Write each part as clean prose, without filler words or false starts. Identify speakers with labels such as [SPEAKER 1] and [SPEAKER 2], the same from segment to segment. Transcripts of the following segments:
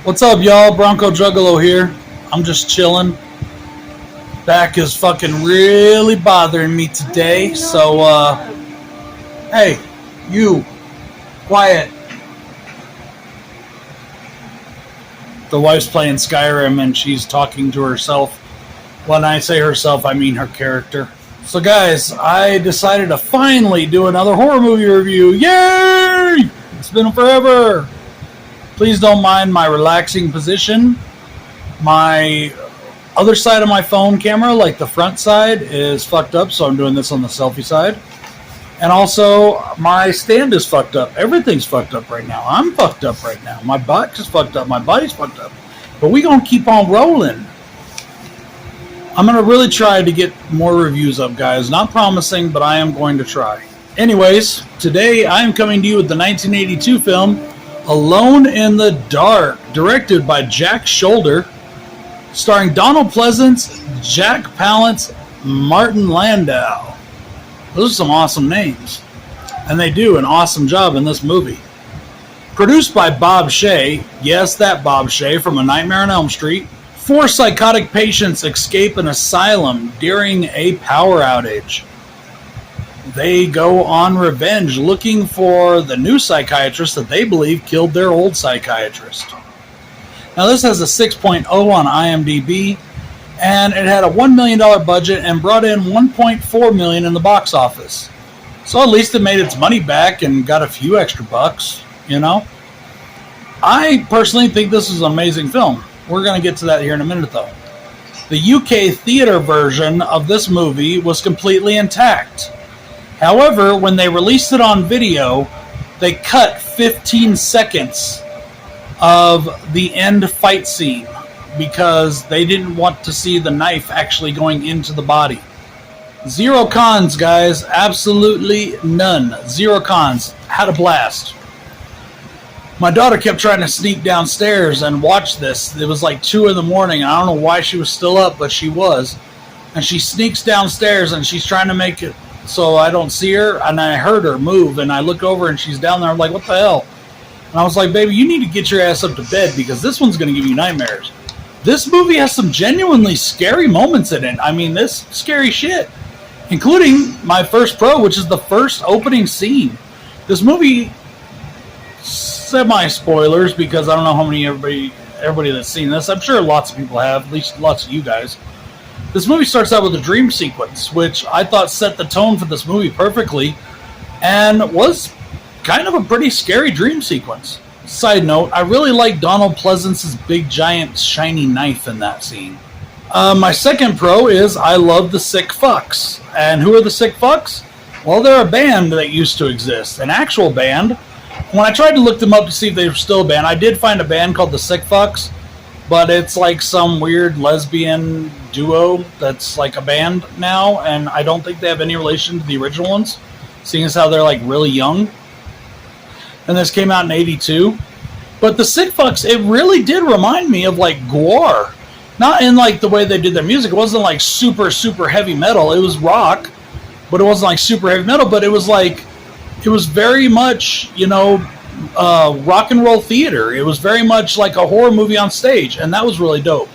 [SPEAKER 1] What's up, y'all? BroncoJuggalo here. I'm just chilling. Back is fucking really bothering me today. So, hey, you, quiet. The wife's playing Skyrim and she's talking to herself. When I say herself, I mean her character. So, guys, I decided to finally do another horror movie review. Yay! It's been forever. Please don't mind my relaxing position. My other side of my phone camera, like the front side, is fucked up, so I'm doing this on the selfie side. And also, my stand is fucked up. Everything's fucked up right now. I'm fucked up right now. My butt is fucked up. My body's fucked up. But we gonna keep on rolling. I'm gonna really try to get more reviews up, guys. Not promising, but I am going to try. Anyways, today I am coming to you with the 1982 film Alone in the Dark, directed by Jack Shoulder, starring Donald Pleasance, Jack Palance, Martin Landau. Those are some awesome names, and they do an awesome job in this movie. Produced by Bob Shaye, yes, that Bob Shaye from A Nightmare on Elm Street. 4 psychotic patients escape an asylum during a power outage. They go on revenge looking for the new psychiatrist that they believe killed their old psychiatrist. Now, this has a 6.0 on IMDb, and it had a $1 million budget and brought in $1.4 million in the box office. So at least it made its money back and got a few extra bucks, you know? I personally think this is an amazing film. We're going to get to that here in a minute, though. The UK theater version of this movie was completely intact. However, when they released it on video, they cut 15 seconds of the end fight scene because they didn't want to see the knife actually going into the body. Zero cons, guys. Absolutely none. Zero cons. Had a blast. My daughter kept trying to sneak downstairs and watch this. It was like 2 in the morning. I don't know why she was still up, but she was. And she sneaks downstairs and she's trying to make it so I don't see her, and I heard her move, and I look over and she's down there. I'm like, what the hell? And I was like, baby, you need to get your ass up to bed because this one's going to give you nightmares. This movie has some genuinely scary moments in it. I mean, this scary shit, including my first pro, which is the first opening scene. This movie, semi-spoilers, because I don't know how many everybody that's seen this. I'm sure lots of people have, at least lots of you guys. This movie starts out with a dream sequence, which I thought set the tone for this movie perfectly, and was kind of a pretty scary dream sequence. Side note, I really like Donald Pleasance's big, giant, shiny knife in that scene. My second pro is I love the Sick Fucks. And who are the Sick Fucks? Well, they're a band that used to exist, an actual band. When I tried to look them up to see if they were still a band, I did find a band called the Sick Fucks, but it's like some weird lesbian duo that's like a band now, and I don't think they have any relation to the original ones, seeing as how they're like really young. And this came out in 82. But the Sick Fucks, it really did remind me of like Gwar. Not in like the way they did their music. It wasn't like super, super heavy metal. It was rock, but it wasn't like super heavy metal, but it was like, it was very much, you know, rock and roll theater. It was very much like a horror movie on stage, and that was really dope.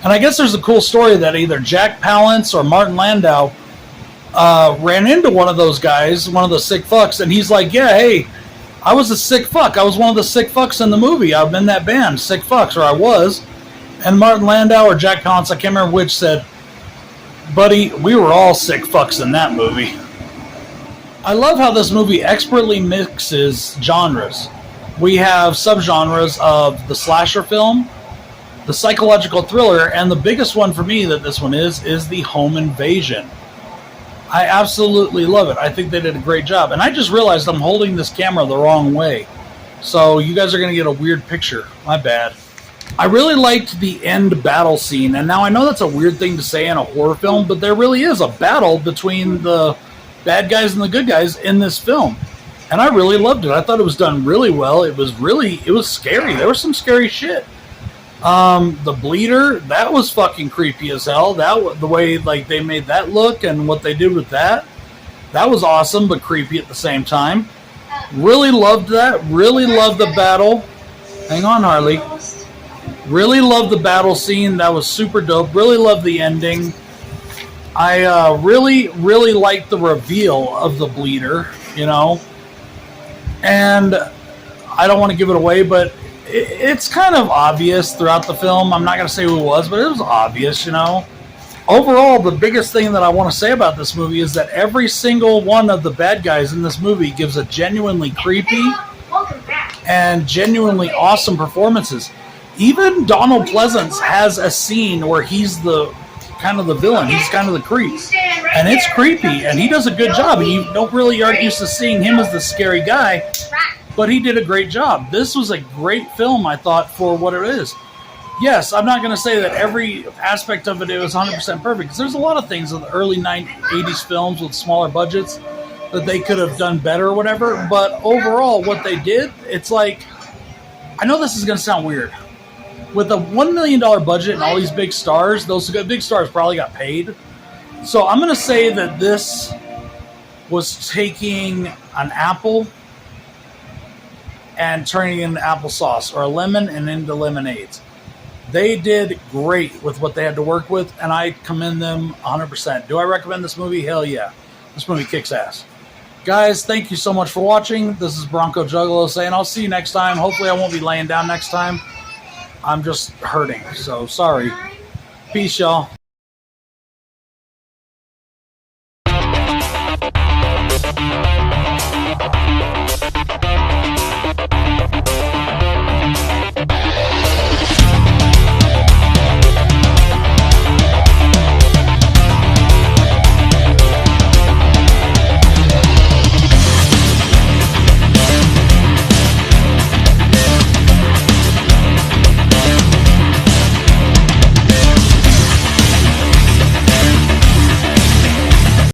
[SPEAKER 1] And I guess there's a cool story that either Jack Palance or Martin Landau ran into one of those guys, one of the Sick Fucks, and he's like, yeah, hey, I was a sick fuck. I was one of the sick fucks in the movie. I'm in that band, Sick Fucks, or I was. And Martin Landau or Jack Palance, I can't remember which, said, buddy, we were all sick fucks in that movie. I love how this movie expertly mixes genres. We have subgenres of the slasher film, the psychological thriller, and the biggest one for me that this one is the home invasion. I absolutely love it. I think they did a great job. And I just realized I'm holding this camera the wrong way. So you guys are going to get a weird picture. My bad. I really liked the end battle scene. And now I know that's a weird thing to say in a horror film, but there really is a battle between the bad guys and the good guys in this film. And I really loved it. I thought it was done really well. It was scary. There was some scary shit. The bleeder, that was fucking creepy as hell. The way like they made that look and what they did with that was awesome but creepy at the same time. Really loved that. Really loved the battle. Hang on, Harley. Really love the battle scene. That was super dope. Really love the ending. I really liked the reveal of the bleeder, you know. And I don't want to give it away, but it's kind of obvious throughout the film. I'm not going to say who it was, but it was obvious, you know. Overall, the biggest thing that I want to say about this movie is that every single one of the bad guys in this movie gives a genuinely creepy and genuinely awesome performances. Even Donald Pleasance has a scene where he's the kind of the villain. He's kind of the creep. And it's creepy, and he does a good job. And you aren't used to seeing him as the scary guy, but he did a great job. This was a great film, I thought, for what it is. Yes, I'm not going to say that every aspect of it was 100% perfect, because there's a lot of things in the early 80s films with smaller budgets that they could have done better or whatever, but overall, what they did, it's like, I know this is going to sound weird. With a $1 million budget and all these big stars, those big stars probably got paid. So I'm going to say that this was taking an apple and turning it into applesauce, or a lemon and into lemonades. They did great with what they had to work with, and I commend them 100%. Do I recommend this movie? Hell yeah. This movie kicks ass. Guys, thank you so much for watching. This is BroncoJuggalo saying I'll see you next time. Hopefully I won't be laying down next time. I'm just hurting, so sorry. Peace, y'all.